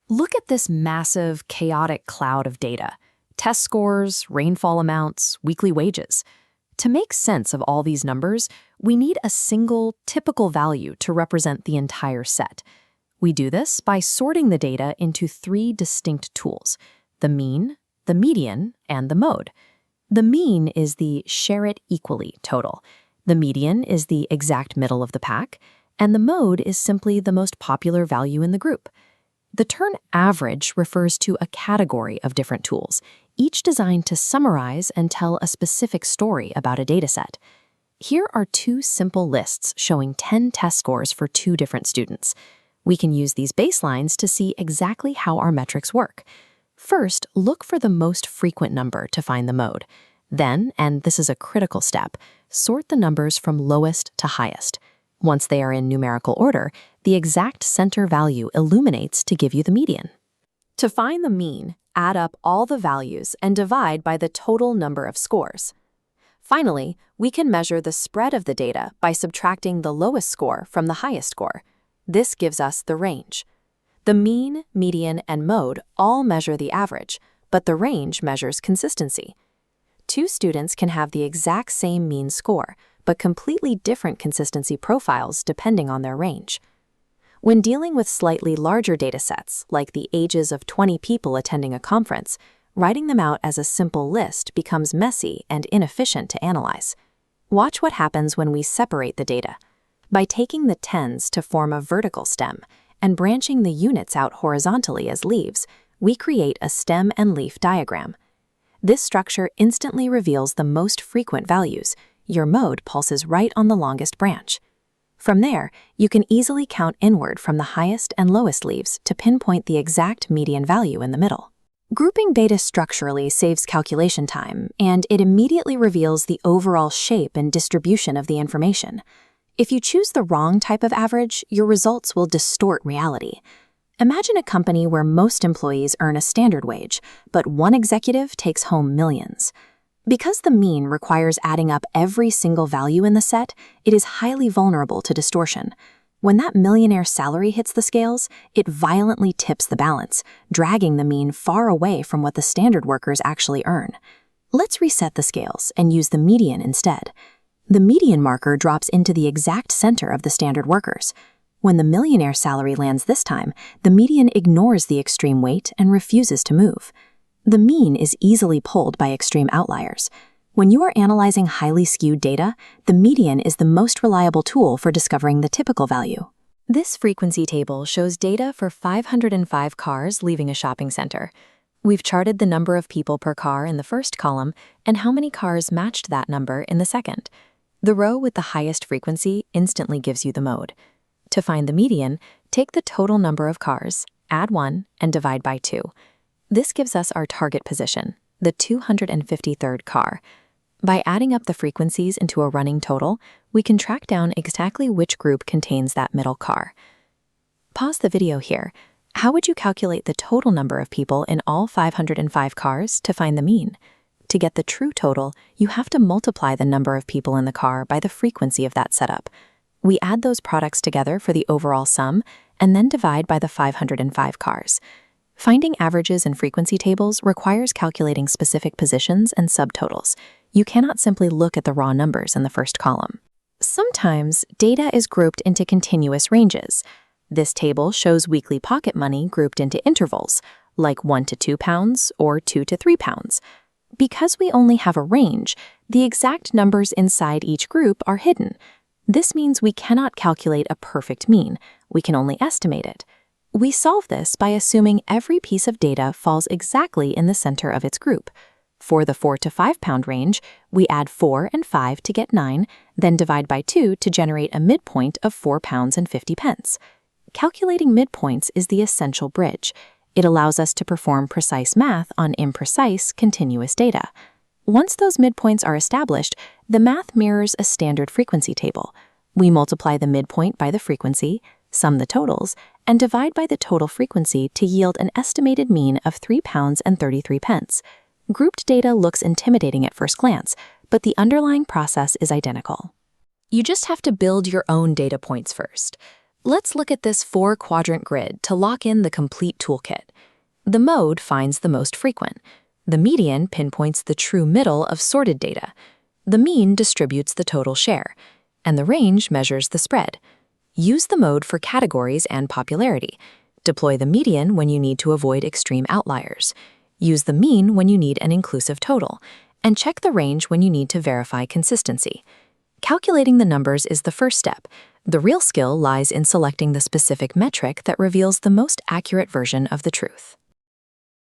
Look at this massive, chaotic cloud of data. Test scores, rainfall amounts, weekly wages. To make sense of all these numbers, we need a single, typical value to represent the entire set. We do this by sorting the data into three distinct tools: the mean, the median, and the mode. The mean is the share it equally total. The median is the exact middle of the pack, and the mode is simply the most popular value in the group. The term average refers to a category of different tools, each designed to summarize and tell a specific story about a dataset. Here are two simple lists showing 10 test scores for two different students. We can use these baselines to see exactly how our metrics work. First, look for the most frequent number to find the mode. Then, and this is a critical step, sort the numbers from lowest to highest. Once they are in numerical order, the exact center value illuminates to give you the median. To find the mean, add up all the values and divide by the total number of scores. Finally, we can measure the spread of the data by subtracting the lowest score from the highest score. This gives us the range. The mean, median, and mode all measure the average, but the range measures consistency. Two students can have the exact same mean score, but completely different consistency profiles depending on their range. When dealing with slightly larger datasets, like the ages of 20 people attending a conference, writing them out as a simple list becomes messy and inefficient to analyze. Watch what happens when we separate the data. By taking the tens to form a vertical stem and branching the units out horizontally as leaves, we create a stem and leaf diagram. This structure instantly reveals the most frequent values. Your mode pulses right on the longest branch. From there, you can easily count inward from the highest and lowest leaves to pinpoint the exact median value in the middle. Grouping data structurally saves calculation time, and it immediately reveals the overall shape and distribution of the information. If you choose the wrong type of average, your results will distort reality. Imagine a company where most employees earn a standard wage, but one executive takes home millions. Because the mean requires adding up every single value in the set, it is highly vulnerable to distortion. When that millionaire's salary hits the scales, it violently tips the balance, dragging the mean far away from what the standard workers actually earn. Let's reset the scales and use the median instead. The median marker drops into the exact center of the standard workers. When the millionaire salary lands this time, the median ignores the extreme weight and refuses to move. The mean is easily pulled by extreme outliers. When you are analyzing highly skewed data, the median is the most reliable tool for discovering the typical value. This frequency table shows data for 505 cars leaving a shopping center. We've charted the number of people per car in the first column and how many cars matched that number in the second. The row with the highest frequency instantly gives you the mode. To find the median, take the total number of cars, add 1, and divide by 2. This gives us our target position, the 253rd car. By adding up the frequencies into a running total, we can track down exactly which group contains that middle car. Pause the video here. How would you calculate the total number of people in all 505 cars to find the mean? To get the true total, you have to multiply the number of people in the car by the frequency of that setup. We add those products together for the overall sum and then divide by the 505 cars. Finding averages in frequency tables requires calculating specific positions and subtotals. You cannot simply look at the raw numbers in the first column. Sometimes, data is grouped into continuous ranges. This table shows weekly pocket money grouped into intervals, like 1 to 2 pounds or 2 to 3 pounds. Because we only have a range, the exact numbers inside each group are hidden. This means we cannot calculate a perfect mean. We can only estimate it. We solve this by assuming every piece of data falls exactly in the center of its group. For the 4 to 5 pound range, we add 4 and 5 to get 9, then divide by 2 to generate a midpoint of 4 pounds and 50 pence. Calculating midpoints is the essential bridge. It allows us to perform precise math on imprecise, continuous data. Once those midpoints are established, the math mirrors a standard frequency table. We multiply the midpoint by the frequency, sum the totals, and divide by the total frequency to yield an estimated mean of 3 pounds and 33 pence. Grouped data looks intimidating at first glance, but the underlying process is identical. You just have to build your own data points first. Let's look at this 4-quadrant grid to lock in the complete toolkit. The mode finds the most frequent. The median pinpoints the true middle of sorted data. The mean distributes the total share. And the range measures the spread. Use the mode for categories and popularity. Deploy the median when you need to avoid extreme outliers. Use the mean when you need an inclusive total. And check the range when you need to verify consistency. Calculating the numbers is the first step. The real skill lies in selecting the specific metric that reveals the most accurate version of the truth.